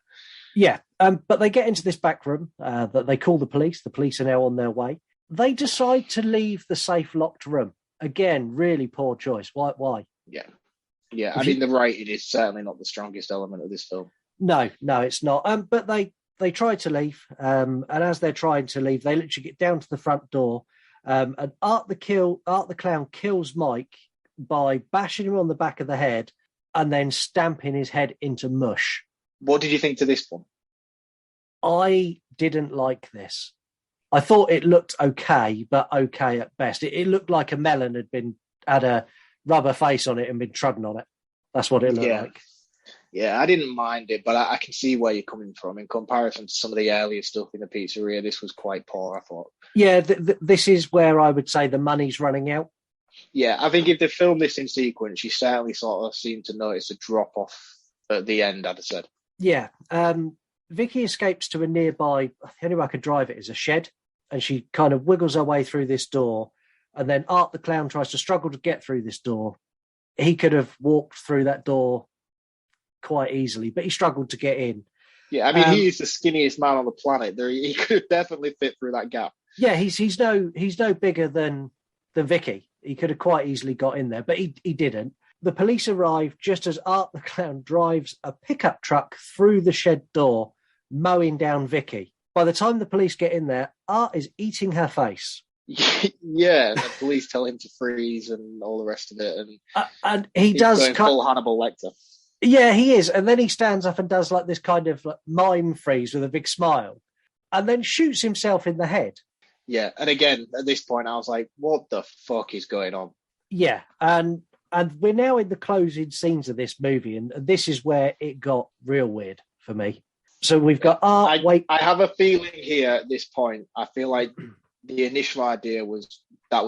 A: Yeah, but they get into this back room, that they call the police. The police are now on their way. They decide to leave the safe locked room. Again, really poor choice. Why?
B: Yeah. I mean, the writing is certainly not the strongest element of this film.
A: No, it's not. But they try to leave, and as they're trying to leave, they literally get down to the front door. And Art the Clown kills Mike by bashing him on the back of the head and then stamping his head into mush.
B: What did you think to this one?
A: I didn't like this. I thought it looked okay, but okay at best. It looked like a melon had a rubber face on it and been trodden on it. That's what it looked like.
B: Yeah, I didn't mind it, but I can see where you're coming from. In comparison to some of the earlier stuff in the pizzeria, this was quite poor, I thought.
A: Yeah, this is where I would say the money's running out.
B: Yeah, I think if they filmed this in sequence, you certainly sort of seemed to notice a drop-off at the end, I'd have said.
A: Yeah. Vicky escapes to a nearby, the only way I could drive it is a shed, and she kind of wiggles her way through this door, and then Art the Clown tries to struggle to get through this door. He could have walked through that door quite easily, but he struggled to get in.
B: Yeah, I mean, he is the skinniest man on the planet. He could definitely fit through that gap.
A: Yeah, he's no bigger than Vicky. He could have quite easily got in there, but he didn't. The police arrive just as Art the Clown drives a pickup truck through the shed door, mowing down Vicky. By the time the police get in there, Art is eating her face.
B: Yeah, the police tell him to freeze and all the rest of it,
A: and he does
B: going full Hannibal Lecter.
A: Yeah, he is, and then he stands up and does like this kind of like mime freeze with a big smile, and then shoots himself in the head.
B: Yeah, and again at this point, I was like, "What the fuck is going on?"
A: Yeah, and we're now in the closing scenes of this movie, and this is where it got real weird for me. So we've got Art.
B: I have a feeling here at this point. I feel like the initial idea was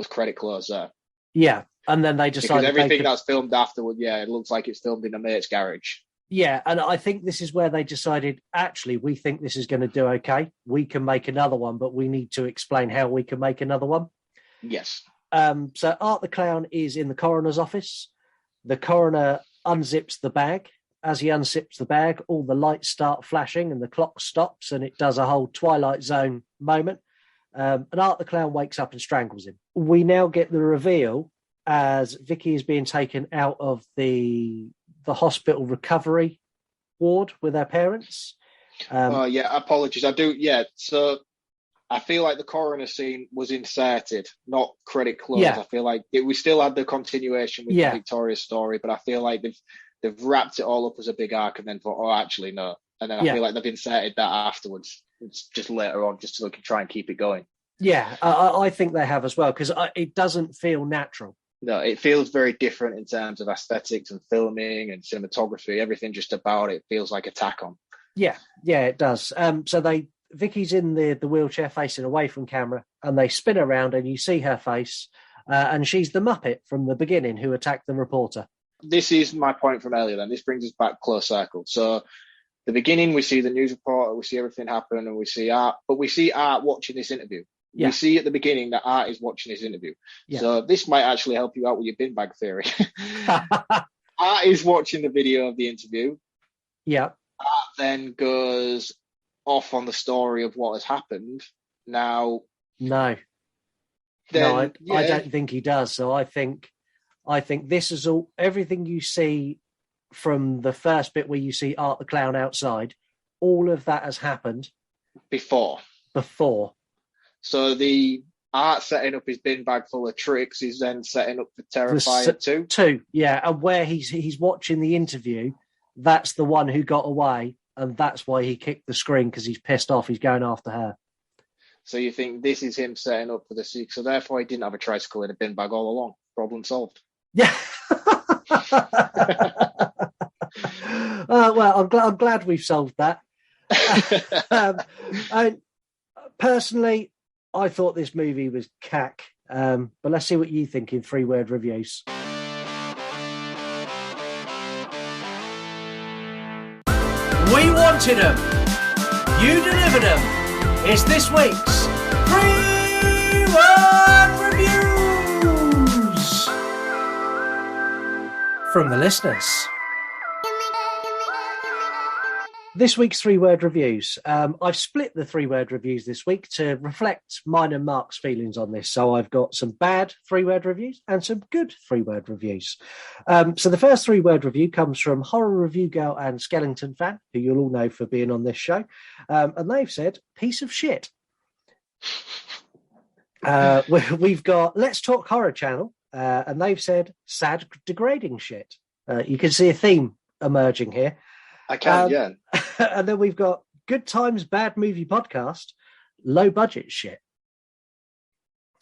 B: credit close there.
A: Yeah, and then they decided
B: because everything that's filmed afterward, it looks like it's filmed in a mate's garage.
A: Yeah, and I think this is where they decided, actually, we think this is going to do okay. We can make another one, but we need to explain how we can make another one.
B: Yes.
A: So Art the Clown is in the coroner's office. The coroner unzips the bag. As he unzips the bag, all the lights start flashing and the clock stops, and it does a whole Twilight Zone moment. And Art the Clown wakes up and strangles him. We now get the reveal as Vicky is being taken out of the hospital recovery ward with her parents.
B: Apologies. I do. Yeah. So I feel like the coroner scene was inserted, not credit close.
A: Yeah.
B: I feel like we still had the continuation with the Victoria story, but I feel like they've wrapped it all up as a big arc and then thought, oh, actually, no. And then I feel like they've inserted that afterwards. It's just later on, just so they can try and keep it going.
A: Yeah, I think they have as well, because it doesn't feel natural.
B: No, it feels very different in terms of aesthetics and filming and cinematography. Everything just about it feels like a tack on.
A: Yeah, it does. So Vicky's in the wheelchair facing away from camera, and they spin around and you see her face, and she's the Muppet from the beginning who attacked the reporter.
B: This is my point from earlier then. This brings us back close circle. So the beginning, we see the news reporter, we see everything happen, and we see Art, but we see Art watching this interview. Yeah. We see at the beginning that Art is watching this interview. Yeah. So this might actually help you out with your bin bag theory. Art is watching the video of the interview.
A: Yeah.
B: Art then goes off on the story of what has happened. Now,
A: I don't think he does. So I think this is everything you see from the first bit where you see Art the Clown outside. All of that has happened
B: before. So the Art setting up his bin bag full of tricks is then setting up for Terrifier 2.
A: Yeah, and where he's watching the interview, that's the one who got away, and that's why he kicked the screen, because he's pissed off. He's going after her.
B: So you think this is him setting up for the sequel? So therefore, he didn't have a tricycle in a bin bag all along. Problem solved.
A: Yeah. Well, I'm glad we've solved that. Personally, I thought this movie was cack, but let's see what you think in 3-word reviews. We wanted them. You delivered them. It's this week's 3-word reviews from the listeners. This week's 3-word reviews. I've split the 3-word reviews this week to reflect mine and Mark's feelings on this. So I've got some bad 3-word reviews and some good 3-word reviews. So the first 3-word review comes from Horror Review Girl and Skellington Fan, who you'll all know for being on this show. And they've said, piece of shit. We've got Let's Talk Horror Channel, and they've said, sad, degrading shit. You can see a theme emerging here.
B: I can, yeah.
A: And then we've got Good Times Bad Movie Podcast, low budget shit.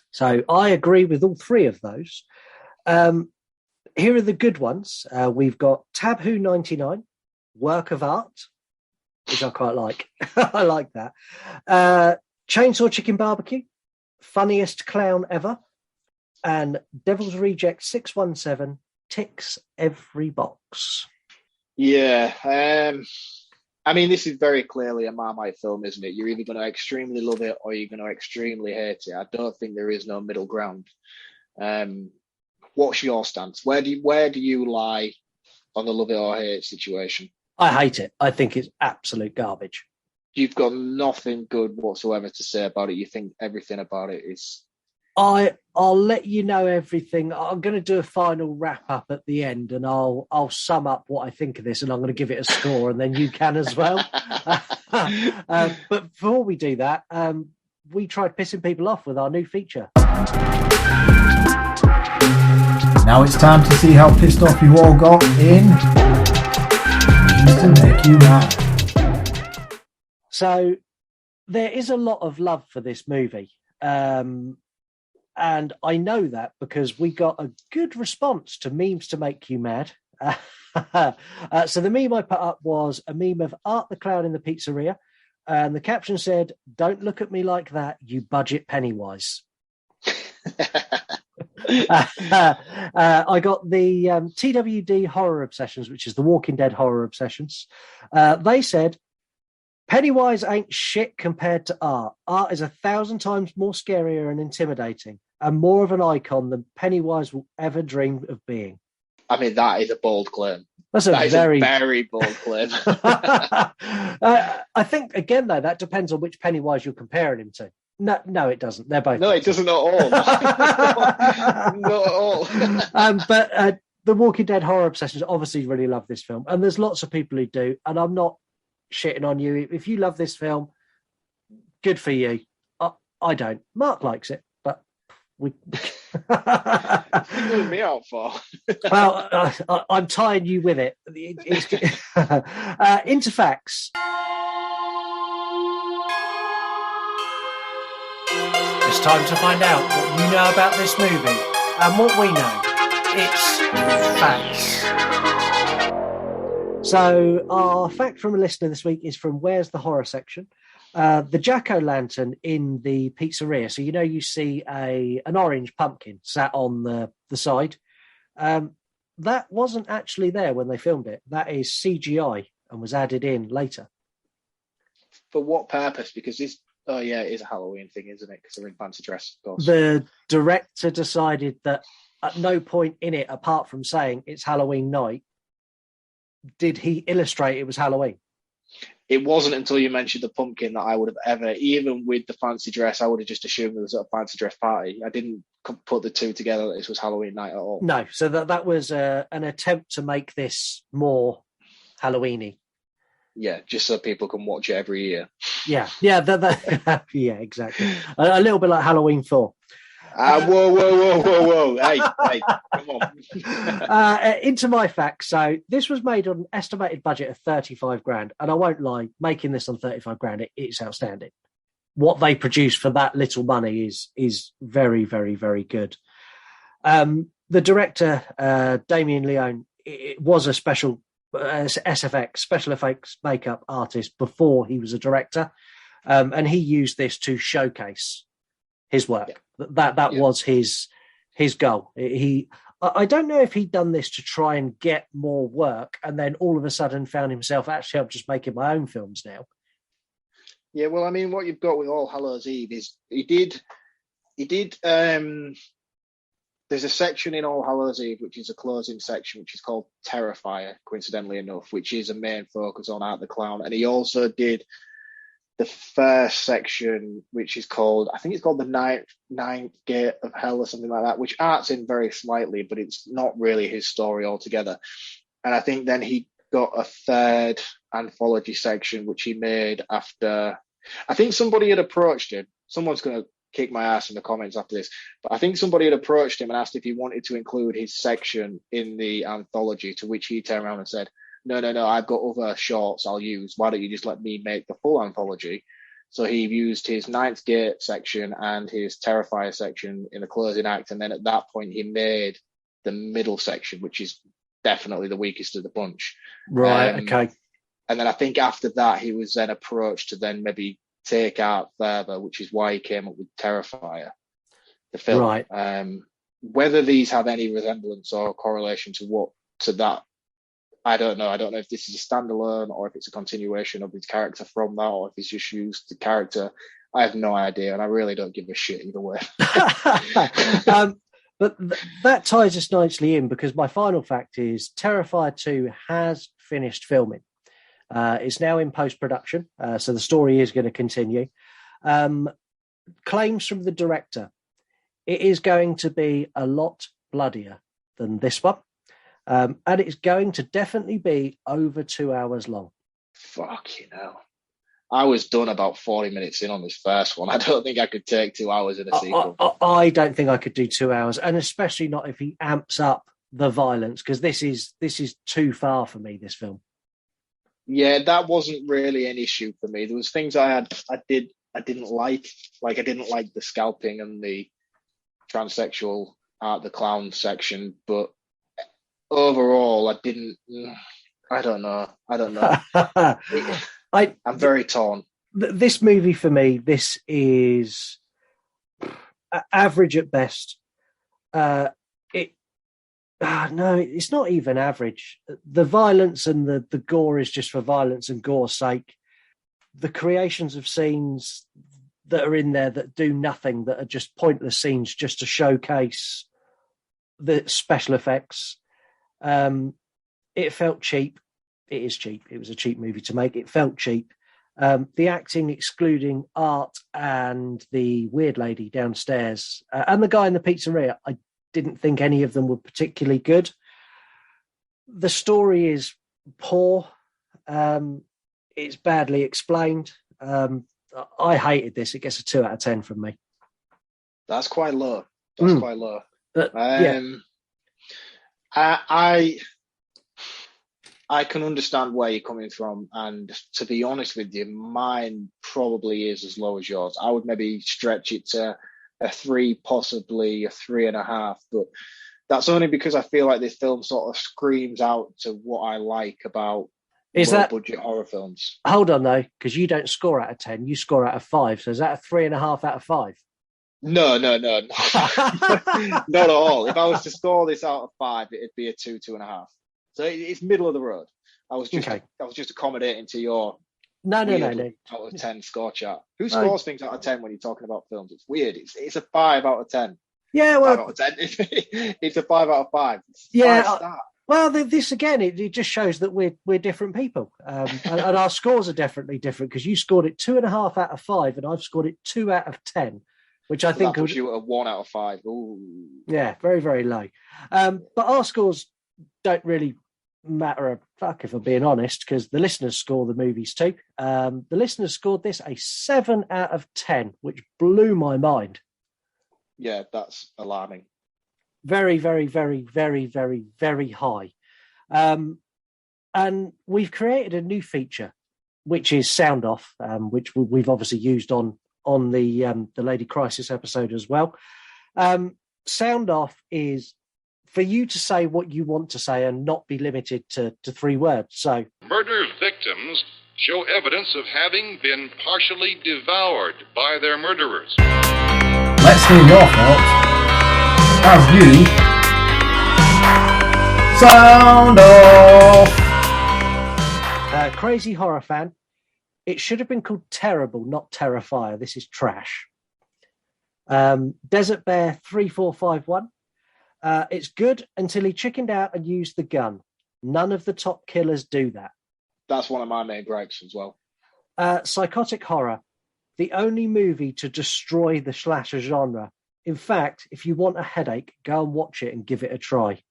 A: So I agree with all three of those. Here are the good ones. We've got Taboo 99, Work of Art, which I quite like. I like that. Chainsaw Chicken Barbecue, Funniest Clown Ever, and Devil's Reject 617, ticks every box.
B: Yeah, I mean, this is very clearly a Marmite film, isn't it? You're either going to extremely love it or you're going to extremely hate it. I don't think there is no middle ground. What's your stance? Where do you lie on the love it or hate it situation?
A: I hate it. I think it's absolute garbage.
B: You've got nothing good whatsoever to say about it. You think everything about it is...
A: I'll let you know everything. I'm going to do a final wrap up at the end, and I'll sum up what I think of this, and I'm going to give it a score, and then you can as well. But before we do that, we tried pissing people off with our new feature.
J: Now it's time to see how pissed off you all got in to Make You Mad.
A: So there is a lot of love for this movie. And I know that because we got a good response to memes to make you mad. So the meme I put up was a meme of Art the Clown in the pizzeria. And the caption said, "Don't look at me like that, you budget Pennywise." I got the TWD Horror Obsessions, which is the Walking Dead Horror Obsessions. They said, Pennywise ain't shit compared to Art. Art is 1,000 times more scarier and intimidating, and more of an icon than Pennywise will ever dream of being.
B: I mean, that is a bold claim.
A: That's a
B: very bold claim.
A: I think, again, though, that depends on which Pennywise you're comparing him to. No, it doesn't. They're both.
B: No, it doesn't at all. Not at all.
A: But the Walking Dead Horror Obsessions obviously really love this film, and there's lots of people who do, and I'm not shitting on you. If you love this film, good for you. I don't. Mark likes it, but we.
B: What me out for?
A: Well, I'm tying you with it. Into facts. It's time to find out what you know about this movie and what we know. It's facts. So our fact from a listener this week is from Where's the Horror section. The jack-o'-lantern in the pizzeria. So, you see an orange pumpkin sat on the side. That wasn't actually there when they filmed it. That is CGI and was added in later.
B: For what purpose? Because it is a Halloween thing, isn't it? Because they're in fancy dress, of course.
A: The director decided that at no point in it, apart from saying it's Halloween night, did he illustrate it was Halloween.
B: It wasn't until you mentioned the pumpkin that I would have ever, even with the fancy dress, I would have just assumed it was a fancy dress party. I didn't put the two together that this was Halloween night at all.
A: No, so that was an attempt to make this more Halloween-y.
B: Yeah, just so people can watch it every year.
A: Yeah, yeah, exactly. A little bit like Halloween 4.
B: Whoa. Hey, come on.
A: Into my facts. So this was made on an estimated budget of 35 grand. And I won't lie, making this on 35 grand, it's outstanding. What they produced for that little money is very, very, very good. The director, Damien Leone, it was a special SFX, special effects makeup artist before he was a director. And he used this to showcase his work. Yeah. That was his goal. I don't know if he'd done this to try and get more work, and then all of a sudden found himself, actually, I'm just making my own films now.
B: Yeah, well, I mean, what you've got with All Hallows Eve is he did. There's a section in All Hallows Eve which is a closing section, which is called Terrifier, coincidentally enough, which is a main focus on Art the Clown, and he also did the first section, which is called, I think it's called the Ninth Gate of Hell or something like that, which Art's in very slightly, but it's not really his story altogether. And I think then he got a third anthology section, which he made after, I think somebody had approached him. Someone's going to kick my ass in the comments after this, but I think somebody had approached him and asked if he wanted to include his section in the anthology, to which he turned around and said, no, I've got other shorts I'll use. Why don't you just let me make the full anthology? So he used his Ninth Gate section and his Terrifier section in the closing act. And then at that point, he made the middle section, which is definitely the weakest of the bunch.
A: Right, okay.
B: And then I think after that, he was then approached to then maybe take Art further, which is why he came up with Terrifier, the film.
A: Right.
B: Whether these have any resemblance or correlation to that, I don't know. I don't know if this is a standalone or if it's a continuation of his character from that, or if he's just used the character. I have no idea, and I really don't give a shit either way.
A: But that ties us nicely in, because my final fact is Terrifier 2 has finished filming. It's now in post-production, so the story is going to continue. Claims from the director, it is going to be a lot bloodier than this one. And it's going to definitely be over 2 hours long.
B: Fucking hell. I was done about 40 minutes in on this first one. I don't think I could take 2 hours in a sequel.
A: I don't think I could do 2 hours, and especially not if he amps up the violence, because this is too far for me, this film.
B: Yeah, that wasn't really an issue for me. There was things I didn't like. Like, I didn't like the scalping and the transsexual Art the Clown section, but overall, I don't know. I'm very torn.
A: This movie, for me, this is average at best. No, it's not even average. The violence and the gore is just for violence and gore's sake. The creations of scenes that are in there that do nothing, that are just pointless scenes just to showcase the special effects. It felt cheap. It is cheap. It was a cheap movie to make. It felt cheap. The acting, excluding Art and the weird lady downstairs and the guy in the pizzeria, I didn't think any of them were particularly good. The story is poor. It's badly explained. I hated this. It gets a 2 out of 10 from me.
B: That's quite low. That's quite low.
A: Yeah.
B: I can understand where you're coming from, and to be honest with you, mine probably is as low as yours. I would maybe stretch it to a 3, possibly a 3.5, but that's only because I feel like this film sort of screams out to what I like about low-budget horror films.
A: Hold on, though, because you don't score out of 10, you score out of 5, so is that a 3.5 out of 5?
B: No. Not at all. If I was to score this out of 5, it'd be a 2, 2.5. So it's middle of the road. I was just accommodating to your
A: no.
B: out of 10 score chart. Who scores things out of 10 when you're talking about films? It's weird. It's a 5 out of 10.
A: Yeah, well,
B: 5 out of 10. It's a 5 out of 5.
A: Yeah. Well, this again, it just shows that we're different people, and our scores are definitely different, because you scored it 2.5 out of 5, and I've scored it 2 out of 10, which I think
B: puts you at a 1 out of 5. Ooh.
A: Yeah, very, very low. But our scores don't really matter a fuck, if I'm being honest, because the listeners score the movies too. The listeners scored this a 7 out of 10, which blew my mind.
B: Yeah, that's alarming.
A: Very, very, very, very, very, very high. And we've created a new feature, which is Sound Off, which we've obviously used on the Lady Crisis episode as well. Sound Off is for you to say what you want to say and not be limited to 3 words. So,
L: murder victims show evidence of having been partially devoured by their murderers.
J: Let's hear your thoughts as you sound off.
A: Crazy horror fan. It should have been called Terrible, not Terrifier. This is trash. Desert Bear 3451. It's good until he chickened out and used the gun. None of the top killers do that.
B: That's one of my main gripes as well.
A: Psychotic horror, the only movie to destroy the slasher genre. In fact, if you want a headache, go and watch it and give it a try.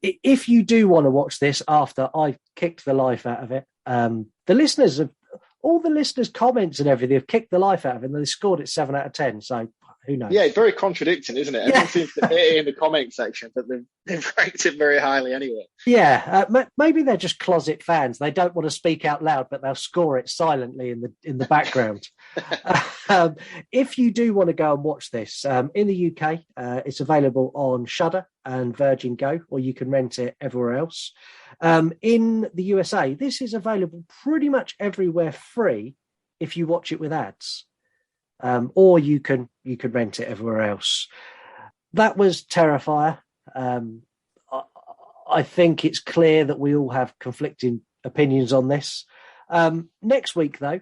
A: If you do want to watch this after I've kicked the life out of it, all the listeners' comments and everything have kicked the life out of it, and they scored it 7 out of 10. So who knows?
B: Yeah, it's very contradicting, isn't it? Everyone seems to hate it in the comment section, but they've ranked it very highly anyway.
A: Yeah, maybe they're just closet fans. They don't want to speak out loud, but they'll score it silently in the background. If you do want to go and watch this, in the UK, it's available on Shudder and Virgin Go, or you can rent it everywhere else. In the USA, this is available pretty much everywhere free if you watch it with ads. Or you can rent it everywhere else. That was Terrifier. I think it's clear that we all have conflicting opinions on this. Next week, though,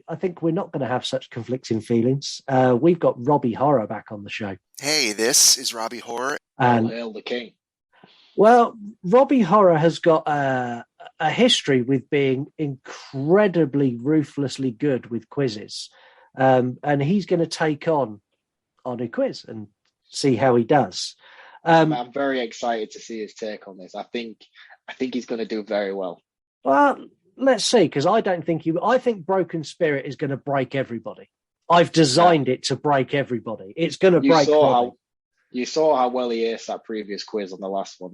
A: I think we're not going to have such conflicting feelings. We've got Robbie Horror back on the show.
M: Hey, this is Robbie Horror.
A: And
B: Hail the king.
A: Well, Robbie Horror has got a history with being incredibly ruthlessly good with quizzes. And he's going to take on a quiz and see how he does.
B: I'm very excited to see his take on this. I think he's going to do very well.
A: Well, let's see, because I think Broken Spirit is going to break everybody. I've designed it to break everybody. It's going to break Robbie.
B: You saw how well he aced that previous quiz on the last one.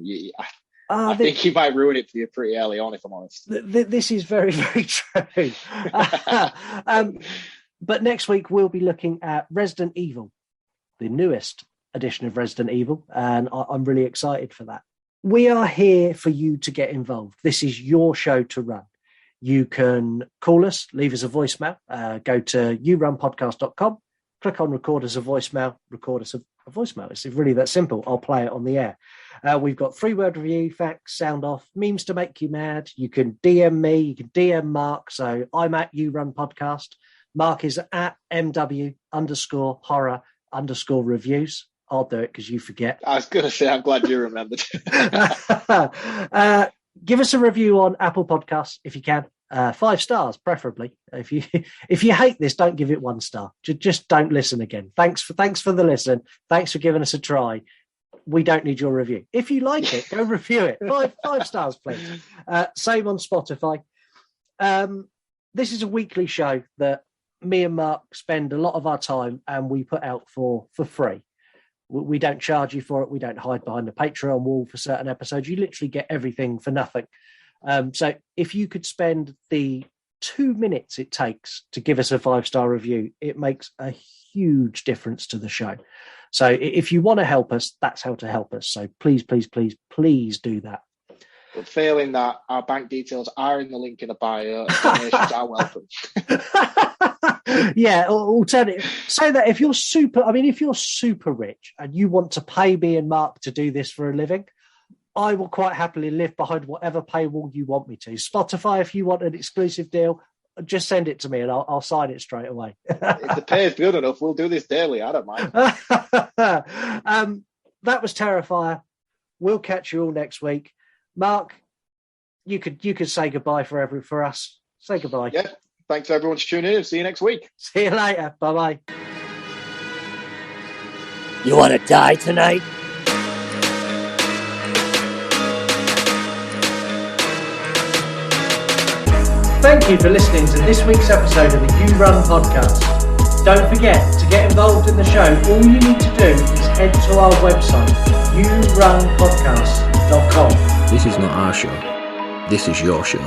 B: I think he might ruin it for you pretty early on, if I'm honest.
A: This is very, very true. But next week, we'll be looking at Resident Evil, the newest edition of Resident Evil, and I'm really excited for that. We are here for you to get involved. This is your show to run. You can call us, leave us a voicemail, go to yourunpodcast.com, click on record as a voicemail, record us a voicemail. It's really that simple. I'll play it on the air. We've got 3-word review, facts, sound off, memes to make you mad. You can DM me, you can DM Mark. So I'm at You Run Podcast. Mark is at MW_horror_reviews. I'll do it because you forget.
B: I was going to say, I'm glad you remembered.
A: Give us a review on Apple Podcasts if you can. 5 stars, preferably. If you hate this, don't give it 1 star. Just don't listen again. Thanks for the listen. Thanks for giving us a try. We don't need your review. If you like it, go review it. 5 stars, please. Same on Spotify. This is a weekly show that me and Mark spend a lot of our time, and we put out for free. We don't charge you for it. We don't hide behind the Patreon wall for certain episodes. You literally get everything for nothing. So if you could spend the 2 minutes it takes to give us a 5-star review, it makes a huge difference to the show. So if you want to help us, that's how to help us. So please, please, please, please do that.
B: But failing that, our bank details are in the link in the bio. Donations are welcome.
A: Yeah, alternative. Say that if you're super rich and you want to pay me and Mark to do this for a living, I will quite happily live behind whatever paywall you want me to. Spotify, if you want an exclusive deal, just send it to me and I'll sign it straight away.
B: If the pay is good enough, we'll do this daily. I don't mind.
A: That was Terrifier. We'll catch you all next week. Mark, you could say goodbye for us. Say goodbye.
B: Yeah. Thanks everyone for tuning in. See you next week.
A: See you later. Bye-bye.
D: You want to die tonight?
A: Thank you for listening to this week's episode of the You Run Podcast. Don't forget to get involved in the show. All you need to do is head to our website, yourunpodcast.com.
E: This is not our show. This is your show.